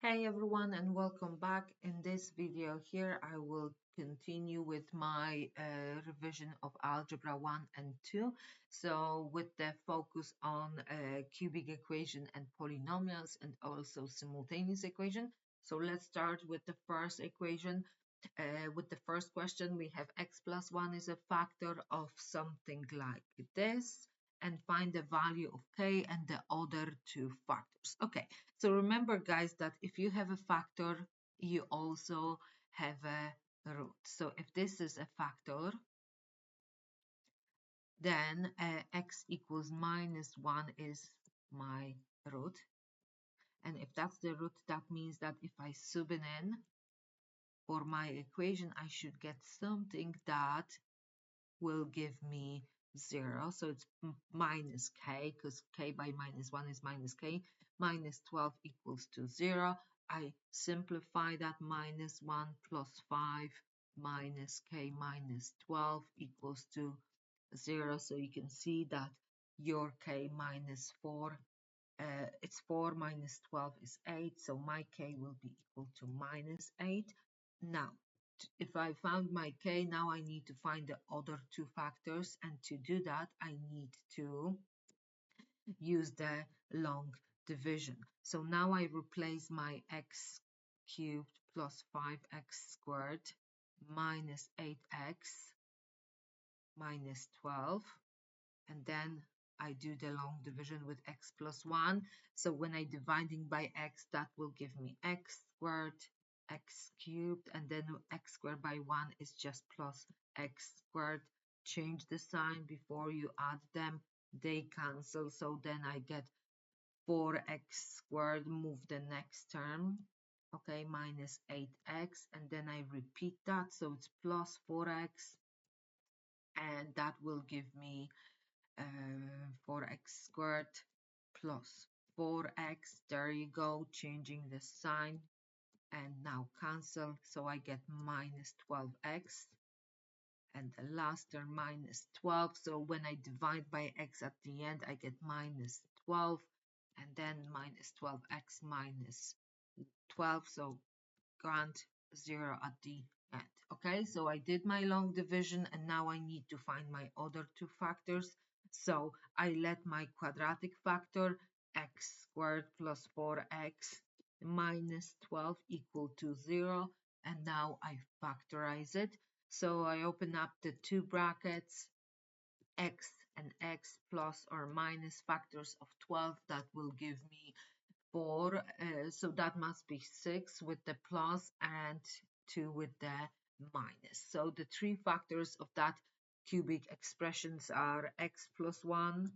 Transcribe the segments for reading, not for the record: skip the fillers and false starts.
Hey everyone, and welcome back. In this video here I will continue with my revision of Algebra 1 and 2, so with the focus on cubic equation and polynomials and also simultaneous equation. So let's start with the first equation. With the first question, we have x plus 1 is a factor of something like this, and find the value of k and the other two factors. Okay, so remember guys that if you have a factor, you also have a root. So if this is a factor, then x equals minus 1 is my root. And if that's the root, that means that if I sub it in for my equation, I should get something that will give me 0. So it's minus k, because k by minus 1 is minus k. Minus 12 equals to 0. I simplify that. Minus 1 plus 5 minus k minus 12 equals to 0. So you can see that your k minus 4, it's 4 minus 12 is 8. So my k will be equal to minus 8. Now, if I found my k, now I need to find the other two factors, and to do that I need to use the long division. So now I replace my x cubed plus 5x squared minus 8x minus 12, and then I do the long division with x plus 1. So when I dividing by x, that will give me x squared, x cubed, and then x squared by 1 is just plus x squared. Change the sign before you add them. They cancel, so then I get 4x squared, move the next term, okay, minus 8x, and then I repeat that, so it's plus 4x, and that will give me 4x squared plus 4x. There you go, changing the sign, and now cancel, so I get minus 12x, and the last term minus 12. So when I divide by x at the end, I get minus 12, and then minus 12x minus 12, so grant 0 at the end. Okay, so I did my long division, and now I need to find my other two factors. So I let my quadratic factor x squared plus 4x minus 12 equal to 0, and now I factorize it. So I open up the two brackets, x and x plus or minus factors of 12, that will give me 4, so that must be 6 with the plus and 2 with the minus. So the three factors of that cubic expressions are x plus 1,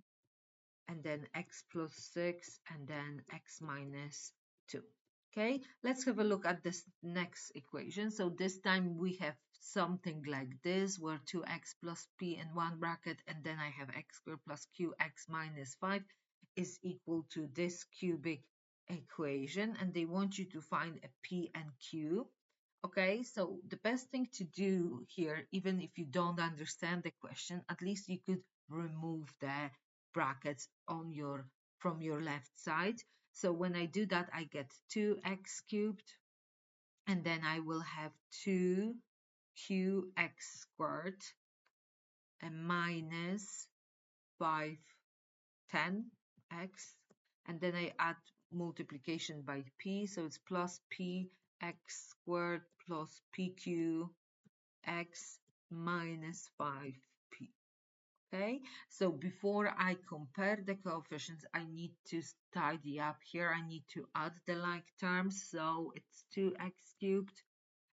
and then x plus 6, and then x minus 2. Okay, let's have a look at this next equation. So this time we have something like this, where 2x plus p in one bracket, and then I have x squared plus qx minus 5 is equal to this cubic equation, and they want you to find a p and q. Okay, so the best thing to do here, even if you don't understand the question, at least you could remove the brackets on from your left side. So when I do that, I get 2x cubed, and then I will have 2qx squared and minus 5 10x, and then I add multiplication by p, so it's plus px squared plus pqx minus 5p. Okay, so before I compare the coefficients, I need to tidy up here. I need to add the like terms, so it's 2x cubed,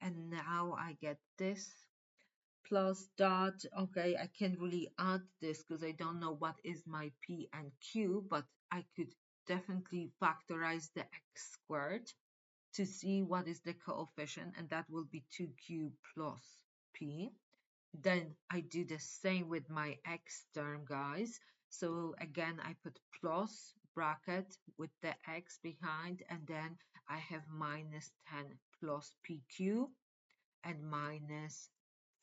and now I get this plus dot. Okay, I can't really add this because I don't know what is my p and q, but I could definitely factorize the x squared to see what is the coefficient, and that will be 2q plus p. Then I do the same with my x term, guys. So again, I put plus bracket with the x behind, and then I have minus 10 plus pq and minus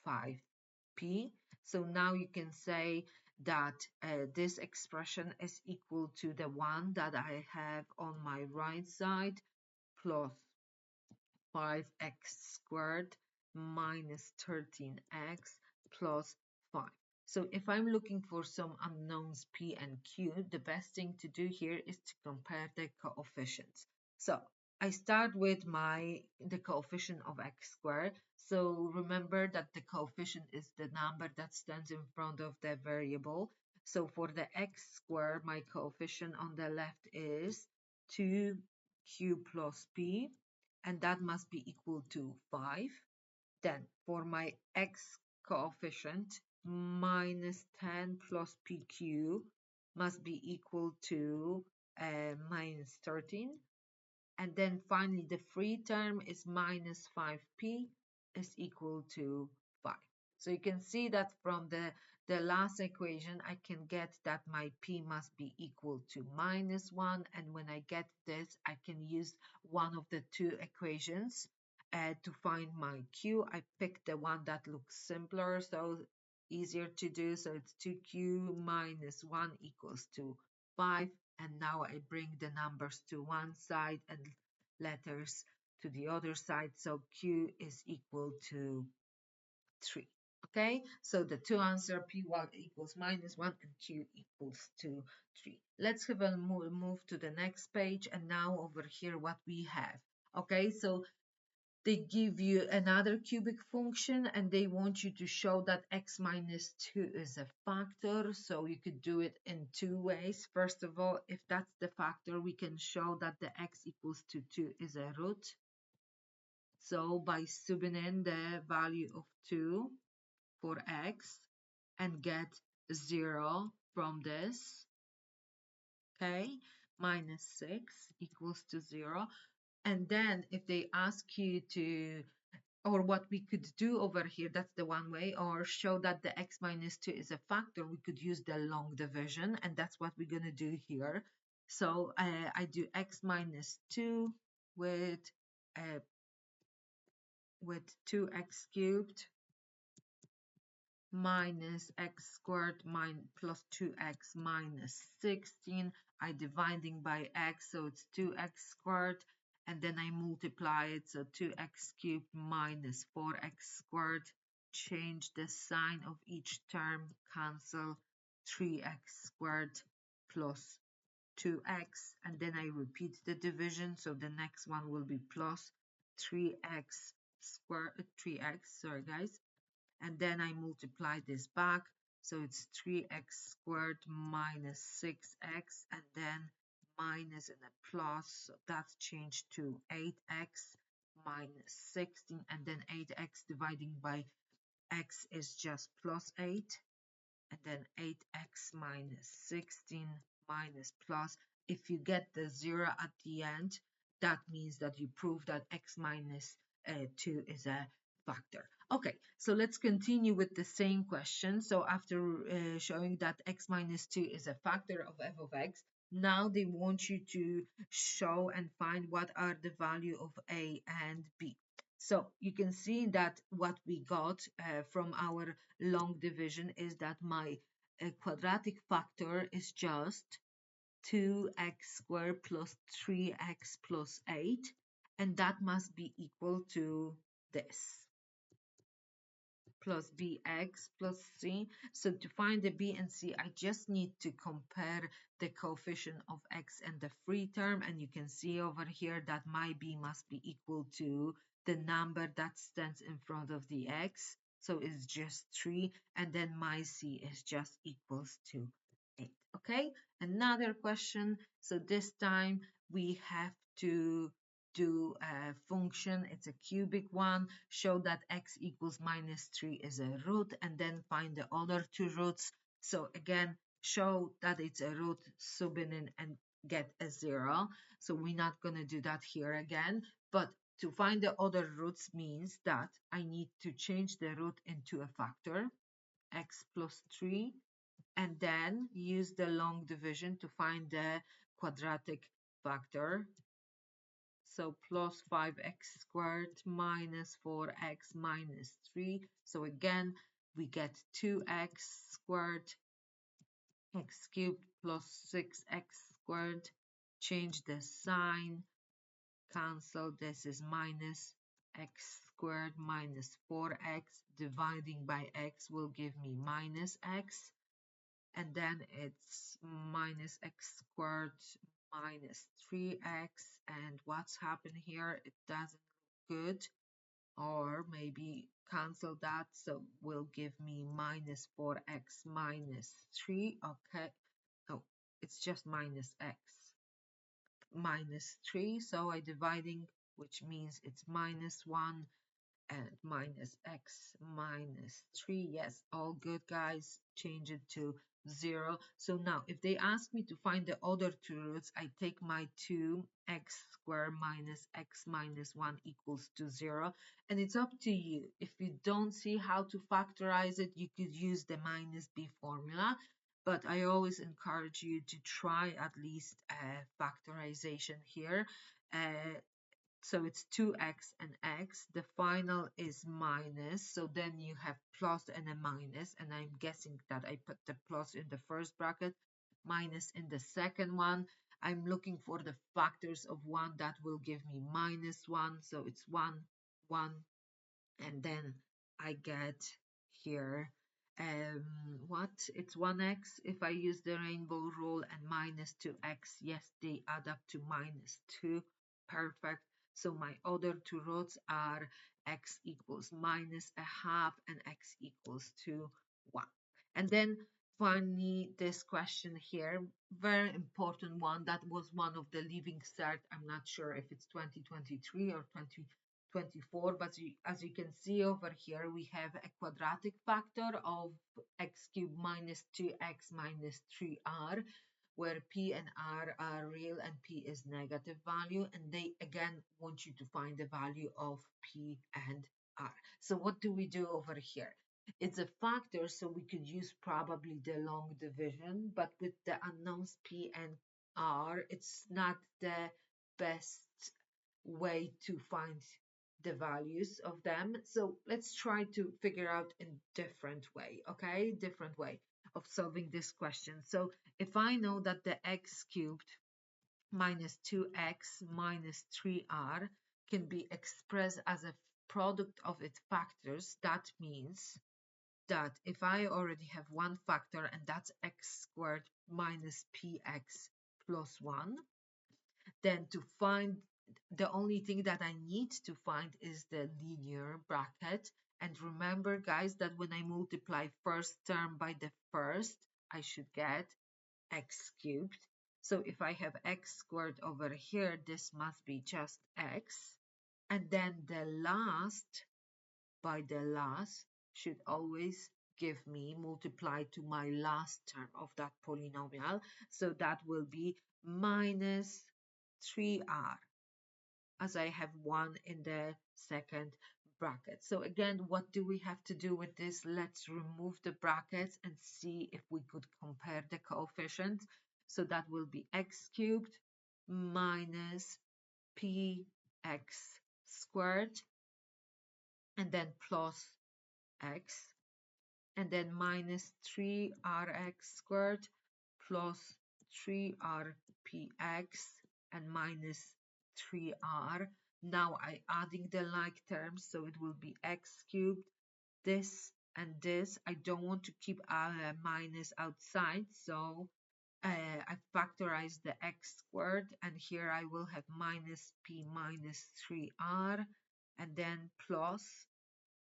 5p. So now you can say that this expression is equal to the one that I have on my right side, plus 5x squared minus 13x plus 5. So if I'm looking for some unknowns p and q, the best thing to do here is to compare the coefficients. So I start with the coefficient of x squared. So remember that the coefficient is the number that stands in front of the variable. So for the x squared, my coefficient on the left is 2q plus p, and that must be equal to 5. Then for my x coefficient, minus 10 plus pq must be equal to minus 13. And then finally, the free term is minus 5p is equal to 5. So you can see that from the last equation, I can get that my p must be equal to minus 1. And when I get this, I can use one of the two equations to find my q. I picked the one that looks simpler, so easier to do. So it's 2q minus 1 equals to 5. And now I bring the numbers to one side and letters to the other side. So q is equal to 3. Okay, so the two answer p1 equals minus 1 and q equals to 3. Let's have a move to the next page. And now over here what we have. Okay, so they give you another cubic function and they want you to show that x minus 2 is a factor. So you could do it in two ways. First of all, if that's the factor, we can show that the x equals to 2 is a root. So by subbing in the value of 2 for x and get 0 from this, okay, minus 6 equals to 0. And then if they ask you to, or what we could do over here, that's the one way, or show that the x minus 2 is a factor, we could use the long division, and that's what we're going to do here. So I do x minus 2 with 2x cubed minus x squared plus 2x minus 16. I dividing by x, so it's 2x squared, and then I multiply it, so 2x cubed minus 4x squared. Change the sign of each term, cancel 3x squared plus 2x, and then I repeat the division, so the next one will be plus 3x squared, 3x, sorry guys, and then I multiply this back, so it's 3x squared minus 6x, and then minus and a plus, so that's changed to 8x minus 16, and then 8x dividing by x is just plus 8, and then 8x minus 16 minus plus. If you get the 0 at the end, that means that you prove that x minus 2 is a factor. Okay, so let's continue with the same question. So after showing that x minus 2 is a factor of f of x, now they want you to show and find what are the value of a and b. So you can see that what we got from our long division is that my quadratic factor is just 2x squared plus 3x plus 8, and that must be equal to this, plus bx plus c. So to find the b and c, I just need to compare the coefficient of x and the free term, and you can see over here that my b must be equal to the number that stands in front of the x, so it's just 3, and then my c is just equals to 8. Okay, another question. So this time we have to do a function, it's a cubic one, show that x equals minus 3 is a root, and then find the other two roots. So again, show that it's a root, sub in and get a 0. So we're not going to do that here again, but to find the other roots means that I need to change the root into a factor, x plus 3, and then use the long division to find the quadratic factor. So plus 5x squared minus 4x minus 3. So again, we get 2x squared, x cubed plus 6x squared. Change the sign, cancel. This is minus x squared minus 4x. Dividing by x will give me minus x. And then it's minus x squared minus 3x. And what's happened here? It doesn't look good. Or maybe cancel that, so will give me minus 4x minus 3. Okay, oh, it's just minus x minus 3, so I dividing, which means it's minus 1 and minus x minus 3. Yes, all good, guys. Change it to 0. So now if they ask me to find the other two roots, I take my 2x squared minus x minus 1 equals to 0, and it's up to you. If you don't see how to factorize it, you could use the minus b formula, but I always encourage you to try at least factorization here. So it's 2x and x. The final is minus. So then you have plus and a minus. And I'm guessing that I put the plus in the first bracket, minus in the second one. I'm looking for the factors of 1 that will give me minus 1. So it's 1, 1. And then I get here what, it's 1x if I use the rainbow rule, and minus 2x, yes, they add up to minus 2. Perfect. So my other two roots are x equals minus a half and x equals to 1. And then finally this question here, very important one, that was one of the leaving cert. I'm not sure if it's 2023 or 2024, but as you can see over here, we have a quadratic factor of x cubed minus 2x minus 3r, where p and r are real and p is negative value, and they again want you to find the value of p and r. So what do we do over here? It's a factor, so we could use probably the long division, but with the unknowns p and r, it's not the best way to find the values of them. So let's try to figure out a different way, okay? Different way of solving this question. So if I know that the x cubed minus 2x minus 3r can be expressed as a product of its factors, that means that if I already have one factor, and that's x squared minus px plus 1, then to find, the only thing that I need to find is the linear bracket. And remember, guys, that when I multiply first term by the first, I should get x cubed. So if I have x squared over here, this must be just x. And then the last by the last should always give me multiplied to my last term of that polynomial. So that will be minus 3r, as I have 1 in the second bracket. So again, what do we have to do with this? Let's remove the brackets and see if we could compare the coefficients. So that will be x cubed minus px squared, and then plus x, and then minus 3rx squared plus 3rpx and minus 3r. Now I adding the like terms, so it will be x cubed, this and this. I don't want to keep a minus outside, so I factorize the x squared, and here I will have minus p minus 3r, and then plus,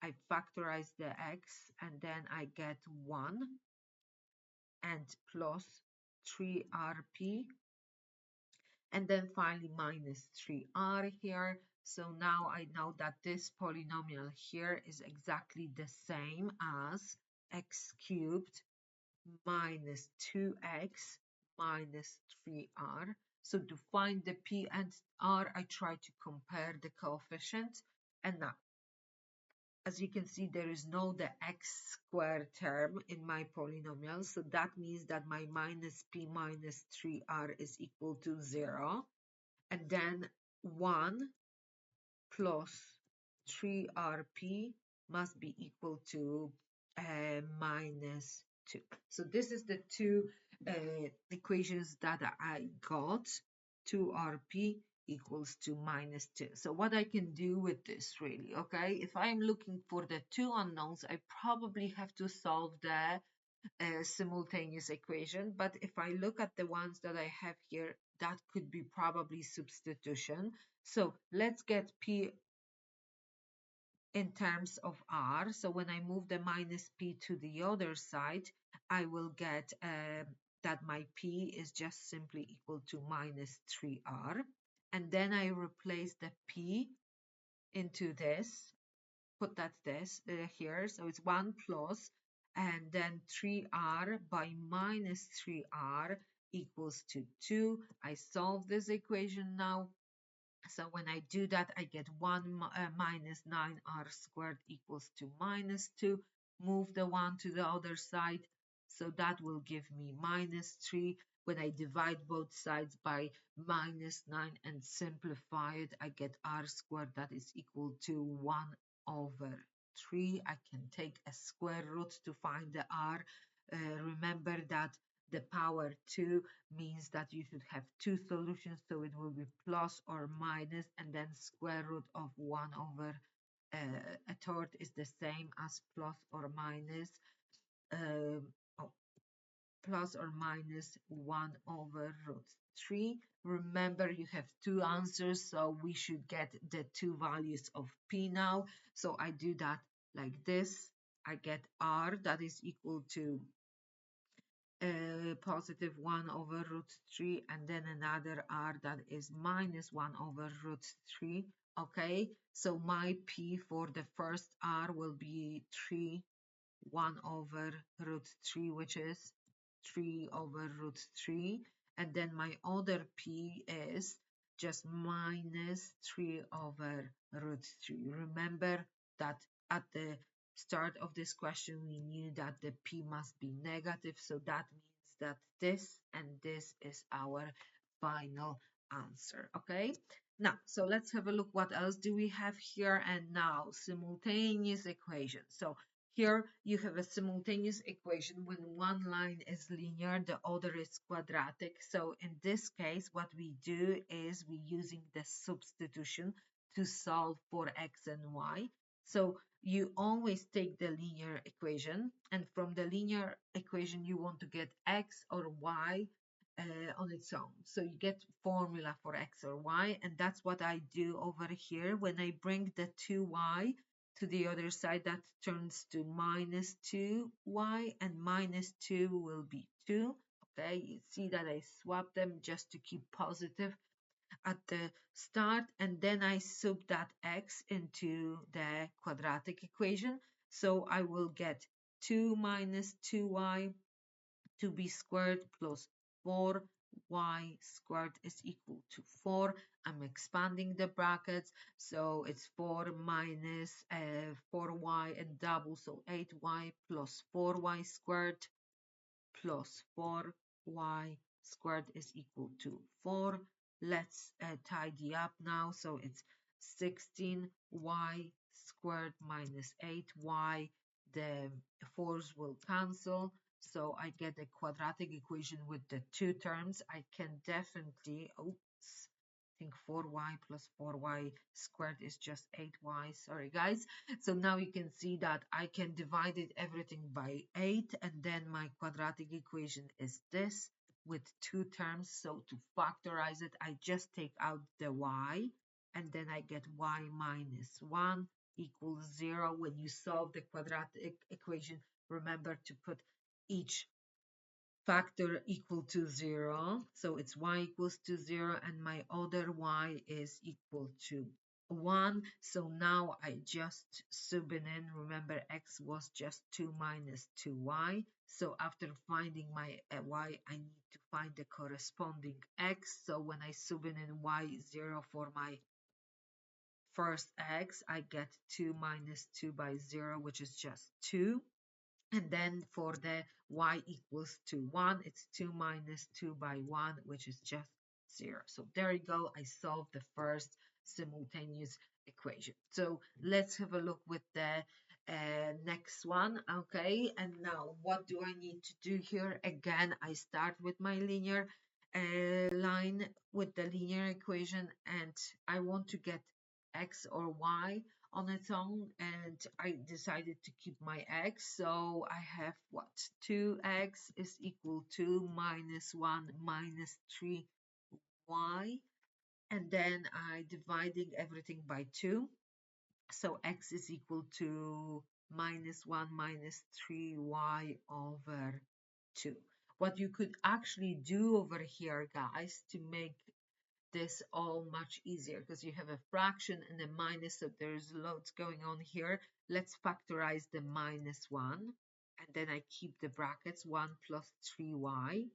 I factorize the x, and then I get 1 and plus 3rp, and then finally minus 3r here. So now I know that this polynomial here is exactly the same as x cubed minus 2x minus 3r. So to find the p and r, I try to compare the coefficients, and now as you can see, there is no the x squared term in my polynomial, so that means that my minus p minus 3r is equal to 0, and then 1 plus 3rp must be equal to minus 2. So this is the two equations that I got. 2rp equals to -2. So what I can do with this really, okay, if I'm looking for the two unknowns, I probably have to solve the simultaneous equation. But if I look at the ones that I have here, that could be probably substitution. So let's get P in terms of R. So when I move the minus P to the other side, I will get that my P is just simply equal to minus 3R. And then I replace the P into this, put that this here. So it's 1 plus, and then 3R by minus 3R equals to 2. I solve this equation now. So when I do that, I get 1 minus 9R squared equals to minus 2. Move the 1 to the other side. So that will give me minus 3. When I divide both sides by minus 9 and simplify it, I get R squared that is equal to 1 over 3. I can take a square root to find the R. Remember that the power 2 means that you should have two solutions, so it will be plus or minus, and then square root of 1 over a third is the same as plus or minus oh, plus or minus 1 over root 3. Remember, you have two answers, so we should get the two values of P now. So I do that like this. I get R that is equal to positive 1 over root 3, and then another R that is minus 1 over root 3. Okay, so my P for the first R will be 3, 1 over root 3, which is 3 over root 3. And then my other P is just minus 3 over root 3. Remember that at the start of this question, we knew that the P must be negative. So that means that this and this is our final answer. Okay. Now, so let's have a look. What else do we have here? And now, simultaneous equation. So here you have a simultaneous equation when one line is linear, the other is quadratic. So in this case, what we do is we're using the substitution to solve for x and y. So you always take the linear equation, and from the linear equation, you want to get x or y on its own. So you get formula for x or y, and that's what I do over here. When I bring the 2y to the other side, that turns to minus 2y, and minus 2 will be 2. Okay, you see that I swap them just to keep positive at the start, and then I sub that x into the quadratic equation. So I will get 2 minus 2y to be squared plus 4y squared is equal to 4. I'm expanding the brackets, so it's 4 minus 4y and double, so 8y plus 4y squared plus 4y squared is equal to 4. Let's tidy up now. So it's 16y squared minus 8y. The 4's will cancel. So I get a quadratic equation with the two terms. I can definitely, oops, I think 4y plus 4y squared is just 8y. Sorry, guys. So now you can see that I can divide it everything by 8, and then my quadratic equation is this with two terms. So to factorize it, I just take out the y, and then I get y minus 1 equals 0. When you solve the quadratic equation, remember to put each factor equal to 0. So it's y equals to 0, and my other y is equal to 1. So now I just sub it in. Remember, x was just 2 minus 2y. So after finding my y, I need to find the corresponding x. So when I sub in y0 for my first x, I get 2 minus 2 by 0, which is just 2. And then for the y equals to 1, it's 2 minus 2 by 1, which is just 0. So there you go. I solved the first simultaneous equation. So let's have a look with the next one. Okay, and now what do I need to do here? Again, I start with my linear line with the linear equation, and I want to get x or y on its own, and I decided to keep my x. So I have what? 2x is equal to minus 1 minus 3y, and then I dividing everything by 2. So x is equal to minus 1 minus 3y over 2. What you could actually do over here, guys, to make this all much easier, because you have a fraction and a minus, so there's loads going on here. Let's factorize the minus 1, and then I keep the brackets 1 plus 3y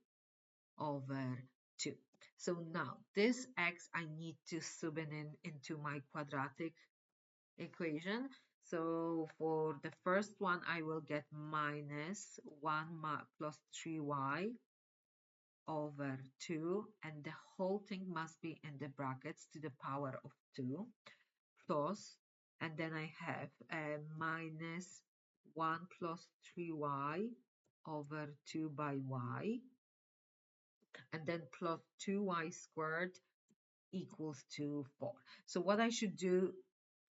over 2. So now this x I need to sub it in into my quadratic equation. So for the first one, I will get minus 1 plus 3y over 2, and the whole thing must be in the brackets to the power of 2, plus, and then I have a minus 1 plus 3y over 2 by y, and then plus 2y squared equals to 4. So what I should do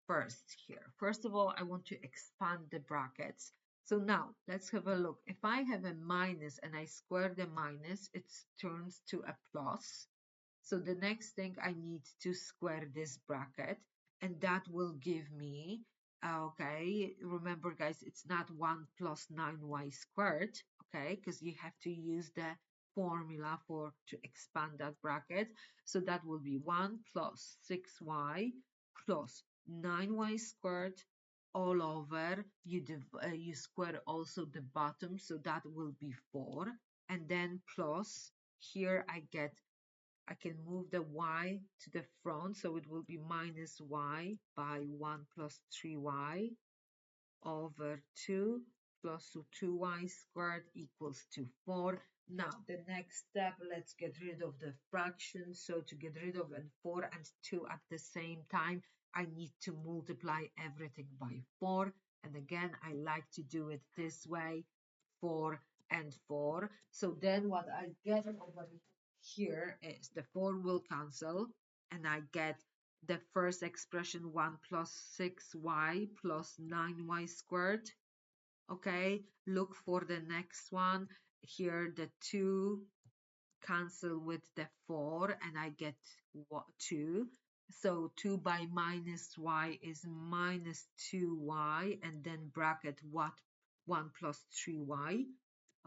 first here, first of all, I want to expand the brackets. So now let's have a look. If I have a minus and I square the minus, it turns to a plus. So the next thing, I need to square this bracket, and that will give me, okay, remember guys, it's not 1 plus 9y squared, okay, because you have to use the formula for to expand that bracket. So that will be 1 plus 6y plus 9y squared all over, you square also the bottom, so that will be 4, and then plus, here I can move the y to the front, so it will be minus y by 1 plus 3y over 2 plus 2y squared equals to 4. Now, the next step, let's get rid of the fraction. So to get rid of 4 and 2 at the same time, I need to multiply everything by 4. And again, I like to do it this way, 4 and 4. So then what I get over here is the 4 will cancel, and I get the first expression 1 plus 6y plus 9y squared. Okay, look for the next one. Here the 2 cancel with the 4, and I get 2. So 2 by minus y is minus 2y, and then bracket what? 1 plus 3y.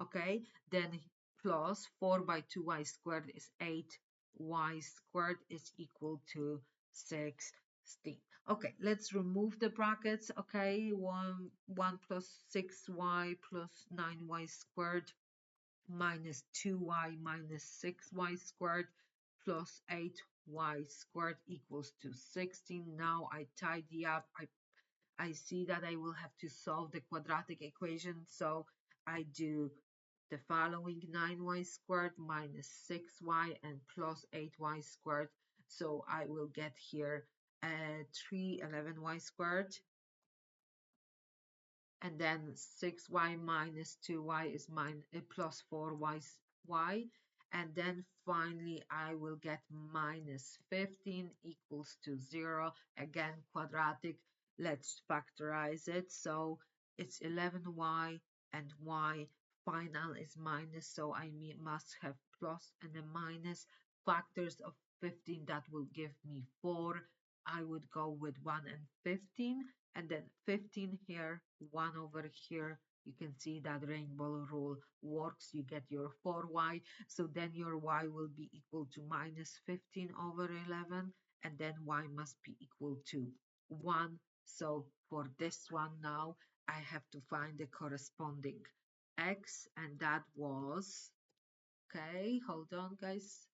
Okay, then plus 4 by 2y squared is 8y squared is equal to 16. Okay, let's remove the brackets. Okay, 1 plus 6y plus 9y squared minus 2y minus 6y squared plus 8y squared equals to 16. Now I tidy up. I see that I will have to solve the quadratic equation, so I do the following: 9y squared minus 6y and plus 8y squared. So I will get here 11y squared, and then 6y minus 2y is plus 4y, and then finally I will get minus 15 equals to 0. Again, quadratic, let's factorize it. So it's 11y and y, final is minus, so I must have plus and a minus. Factors of 15, that will give me 4. I would go with 1 and 15, and then 15 here, 1 over here. You can see that rainbow rule works. You get your 4y, so then your y will be equal to minus 15 over 11, and then y must be equal to 1. So for this one now, I have to find the corresponding x, and that was, okay, hold on guys,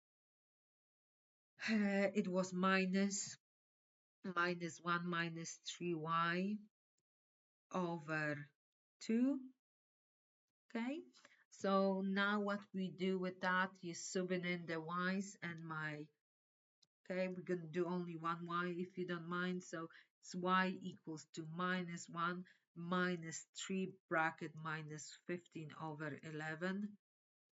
it was minus 1 minus 3y over 2. Okay, so now what we do with that, you subbing in the y's and my, okay, we're going to do only one y if you don't mind. So it's y equals to minus 1 minus 3 bracket minus 15 over 11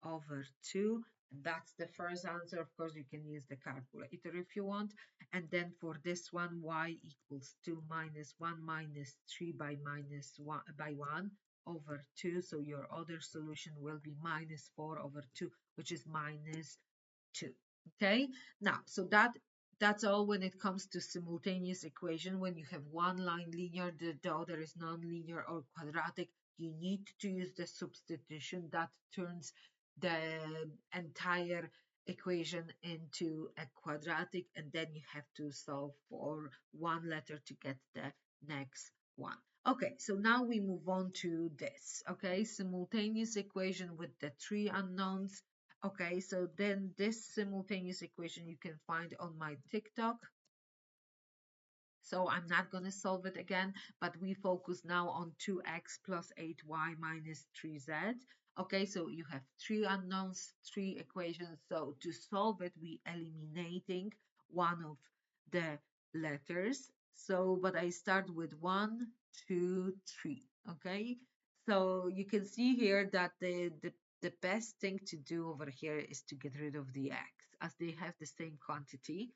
over 2. And that's the first answer. Of course, you can use the calculator if you want. And then for this one, y equals 2 minus 1 minus 3 by minus 1 by 1 over 2. So your other solution will be minus 4 over 2, which is minus 2. Okay, now so that's all when it comes to simultaneous equation. When you have one line linear, the other is non-linear or quadratic, you need to use the substitution that turns the entire equation into a quadratic, and then you have to solve for one letter to get the next one. Okay, so now we move on to this. Okay, simultaneous equation with the three unknowns. Okay, so then this simultaneous equation you can find on my TikTok. So I'm not going to solve it again, but we focus now on 2x plus 8y minus 3z. Okay, so you have three unknowns, three equations. So to solve it, we eliminating one of the letters. So, but I start with 1, 2, 3. Okay, so you can see here that the best thing to do over here is to get rid of the x, as they have the same quantity.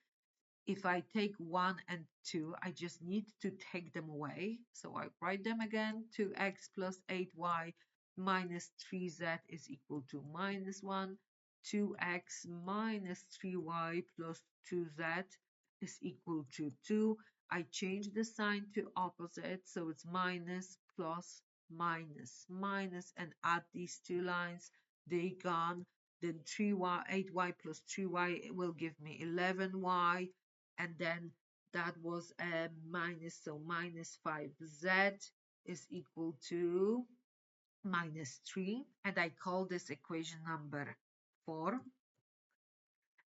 If I take 1 and 2, I just need to take them away. So I write them again. 2x plus 8y minus 3z is equal to minus 1. 2x minus 3y plus 2z is equal to 2. I change the sign to opposite, so it's minus plus minus minus, and add these two lines. They gone. Then 3y, 8y plus 3y will give me 11y, and then that was a minus, so minus 5z is equal to minus 3, and I call this equation number 4.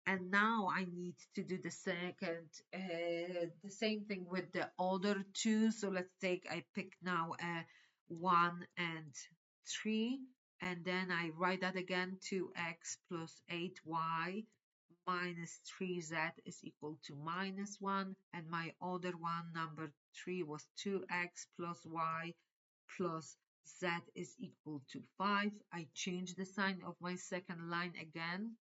And now I need to do the same thing with the other two. So let's take, I pick now 1 and 3, and then I write that again. 2x plus 8y minus 3z is equal to minus 1, and my other one, number 3, was 2x plus y plus z is equal to 5. I change the sign of my second line again,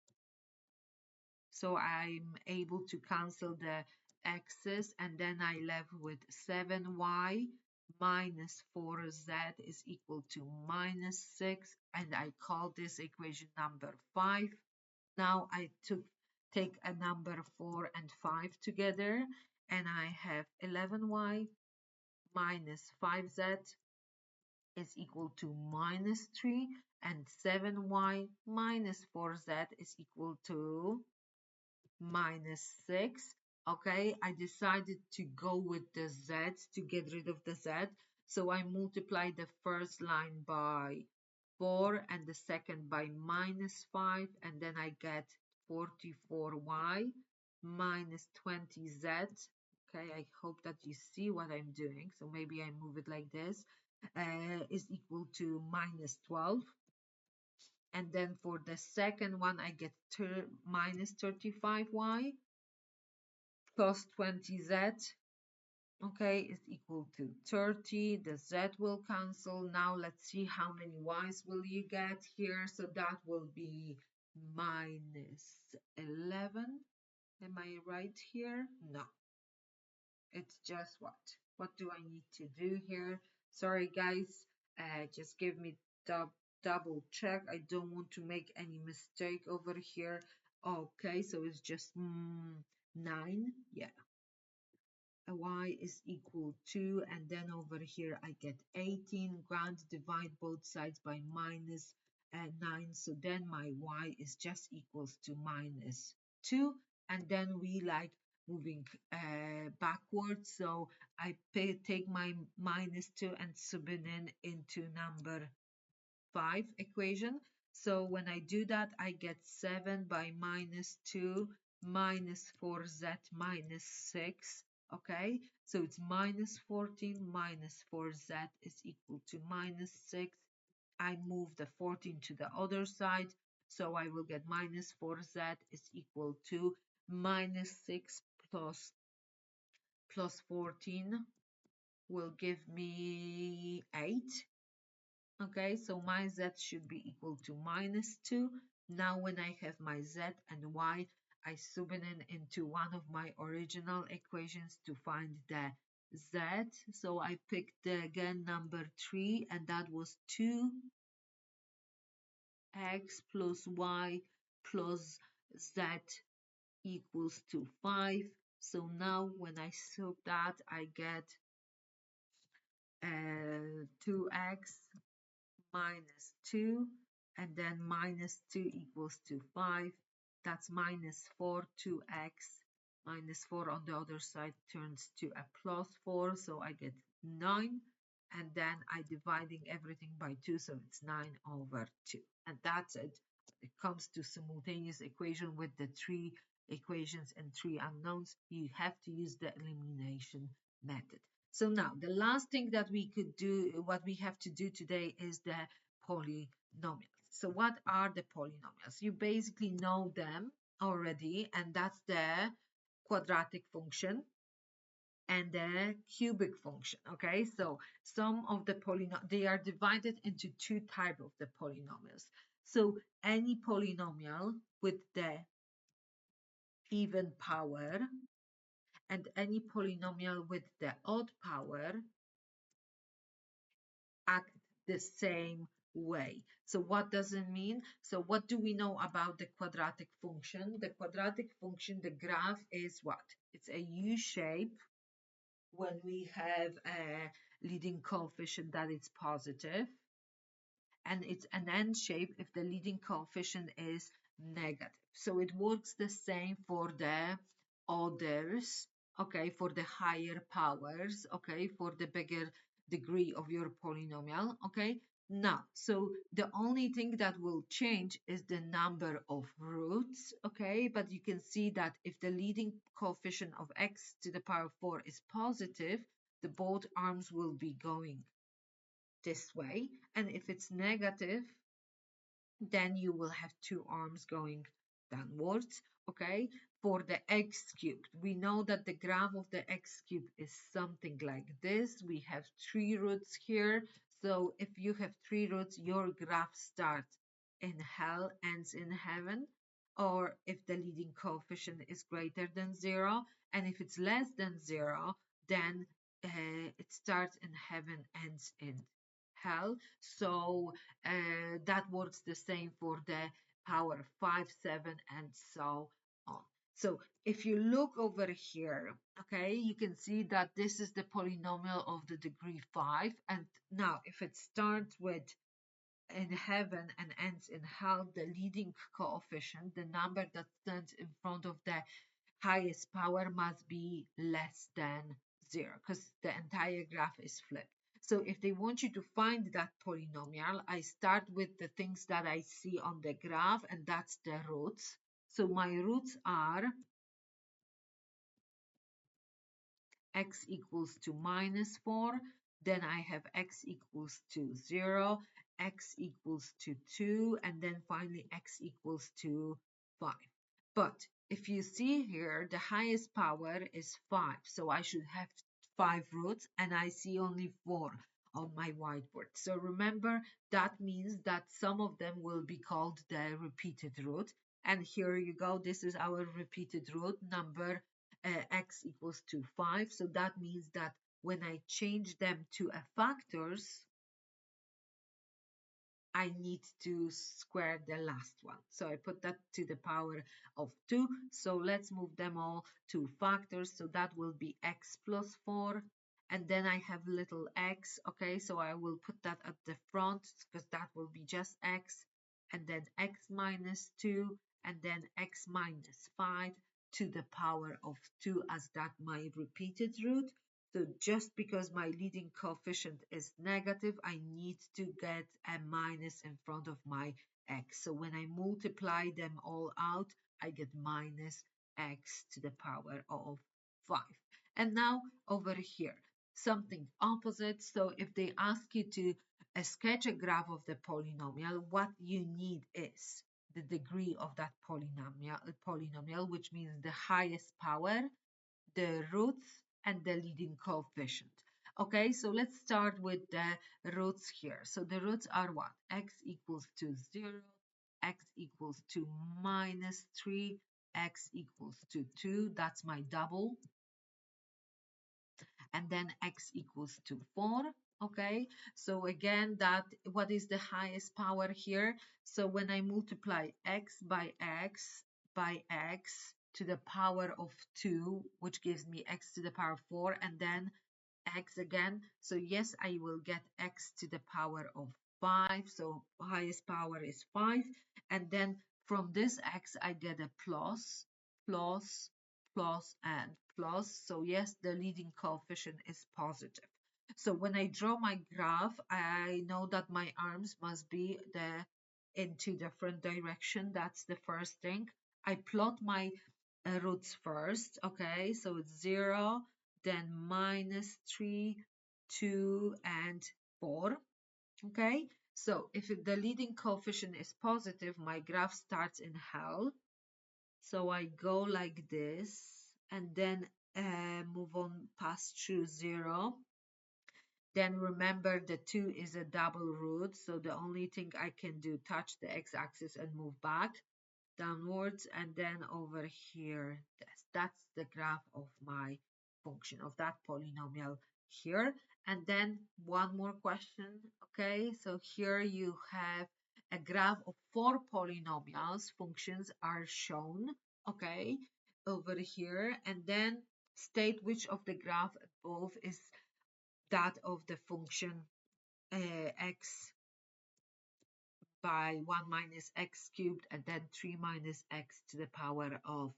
so I'm able to cancel the x's, and then I left with 7y minus 4z is equal to minus 6, and I call this equation number 5. Now I take a number 4 and 5 together, and I have 11y minus 5z is equal to minus 3, and 7y minus 4z is equal to minus 6. Okay, I decided to go with the z to get rid of the z. So I multiply the first line by 4 and the second by minus 5, and then I get 44y minus 20z. Okay, I hope that you see what I'm doing. So maybe I move it like this. Is equal to minus 12. And then for the second one, I get minus 35y plus 20z. Okay, is equal to 30. The z will cancel. Now let's see how many y's will you get here. So that will be minus 11. Am I right here? No, it's just what? What do I need to do here? Sorry guys, just give me double check. I don't want to make any mistake over here. Okay, so it's just 9. Yeah, y is equal to, and then over here I get 18. Grand, divide both sides by minus 9, so then my y is just equals to minus 2, and then we like moving backwards, so I take my minus 2 and sub it in into number 5 equation. So when I do that, I get 7 by minus 2 minus 4z minus 6. Okay, so it's minus 14 minus 4z is equal to minus 6. I move the 14 to the other side, so I will get minus 4z is equal to minus 6 plus 14 will give me 8. Okay, so my z should be equal to minus 2, Now when I have my z and y, I sub it into one of my original equations to find the z. So I picked again number 3, and that was 2x plus y plus z equals to 5. So now when I sub that, I get 2x minus 2, and then minus 2 equals to 5. That's minus 4, 2x minus 4 on the other side turns to a plus 4, so I get 9. And then I dividing everything by 2, so it's 9 over 2. And that's it. It comes to simultaneous equation with the 3 equations and 3 unknowns. You have to use the elimination method. So now the last thing that we could do, what we have to do today is the polynomials. So what are the polynomials? You basically know them already, and that's the quadratic function and the cubic function. Okay, so some of the polynomials, they are divided into two types of the polynomials. So any polynomial with the even power and any polynomial with the odd power act the same way. So what does it mean? So what do we know about the quadratic function? The quadratic function, the graph is what? It's a U shape when we have a leading coefficient that is positive, and it's an N shape if the leading coefficient is negative. So it works the same for the orders, okay, for the higher powers, okay, for the bigger degree of your polynomial, okay. Now, so the only thing that will change is the number of roots, okay, but you can see that if the leading coefficient of x to the power 4 is positive, the both arms will be going this way, and if it's negative, then you will have two arms going downwards. Okay, for the x cubed, we know that the graph of the x cubed is something like this. We have 3 roots here, so if you have 3 roots, your graph starts in hell, ends in heaven. Or if the leading coefficient is greater than 0, and if it's less than 0, then it starts in heaven, ends in hell. So that works the same for the power 5, 7, and so on. So if you look over here, okay, you can see that this is the polynomial of the degree 5. And now if it starts with in heaven and ends in hell, the leading coefficient, the number that stands in front of the highest power must be less than 0 because the entire graph is flipped. So if they want you to find that polynomial, I start with the things that I see on the graph, and that's the roots. So my roots are x equals to minus 4, then I have x equals to 0, x equals to 2, and then finally x equals to 5. But if you see here, the highest power is 5, so I should have 5 roots, and I see only 4 on my whiteboard. So remember, that means that some of them will be called the repeated root. And here you go, this is our repeated root number x equals to 5. So that means that when I change them to a factors, I need to square the last one. So I put that to the power of 2. So let's move them all to factors. So that will be x plus 4. And then I have little x. Okay, so I will put that at the front because that will be just x. And then x minus 2. And then x minus 5 to the power of 2 as that my repeated root. So just because my leading coefficient is negative, I need to get a minus in front of my x. So when I multiply them all out, I get minus x to the power of 5. And now over here, something opposite. So if they ask you to sketch a graph of the polynomial, what you need is the degree of that polynomial, which means the highest power, the roots, and the leading coefficient. Okay, so let's start with the roots here. So the roots are what? X equals to 0, x equals to minus 3, x equals to 2. That's my double. And then x equals to 4. Okay, so again, that what is the highest power here? So when I multiply x by x by x to the power of 2, which gives me x to the power of 4, and then x again. So yes, I will get x to the power of 5. So highest power is 5. And then from this x, I get a plus, plus, plus, and plus. So yes, the leading coefficient is positive. So when I draw my graph, I know that my arms must be in two different directions. That's the first thing. I plot my roots first. Okay, so it's 0, then minus 3, 2, and 4. Okay, so if the leading coefficient is positive, my graph starts in hell. So I go like this and then move on past through 0. Then remember the 2 is a double root, so the only thing I can do, touch the x-axis and move back downwards, and then over here, that's the graph of my function, of that polynomial here. And then one more question. Okay, so here you have a graph of 4 polynomials. Functions are shown, okay, over here, and then state which of the graph above is that of the function x by 1 minus x cubed, and then 3 minus x to the power of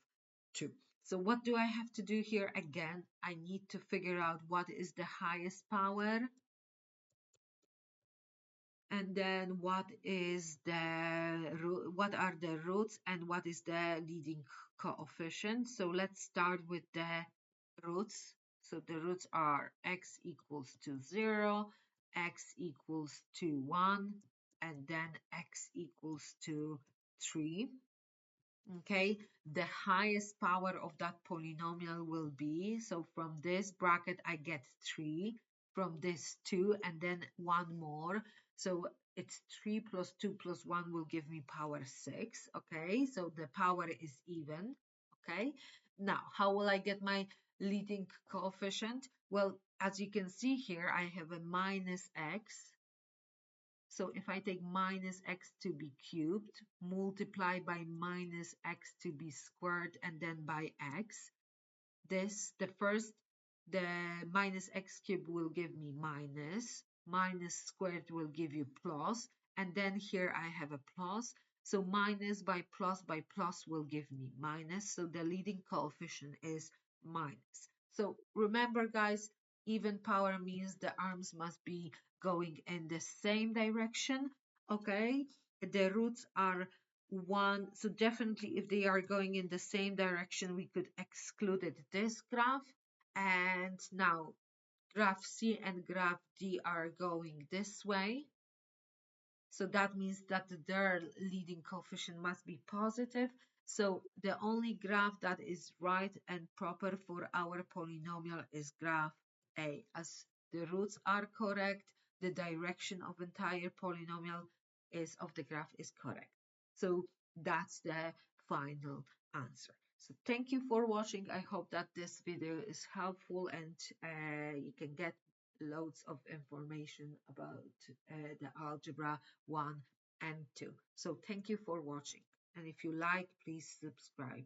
2. So what do I have to do here? Again, I need to figure out what is the highest power, and then what are the roots, and what is the leading coefficient. So let's start with the roots. So the roots are x equals to 0, x equals to 1, and then x equals to 3. Okay, the highest power of that polynomial will be, so from this bracket I get 3, from this 2, and then one more. So it's 3 plus 2 plus 1 will give me power 6. Okay, so the power is even. Okay, now how will I get my leading coefficient? Well, as you can see here, I have a minus x. So if I take minus x to be cubed, multiply by minus x to be squared, and then by x, the minus x cubed will give me minus squared will give you plus, and then here I have a plus. So minus by plus will give me minus. So the leading coefficient is minus. So remember, guys, even power means the arms must be going in the same direction. Okay, the roots are 1, so definitely if they are going in the same direction, we could exclude it, this graph. And now graph C and graph D are going this way. So that means that their leading coefficient must be positive. So the only graph that is right and proper for our polynomial is graph A. As the roots are correct, the direction of entire polynomial of the graph is correct. So that's the final answer. So thank you for watching. I hope that this video is helpful, and you can get loads of information about the algebra 1 and 2. So thank you for watching. And if you like, please subscribe.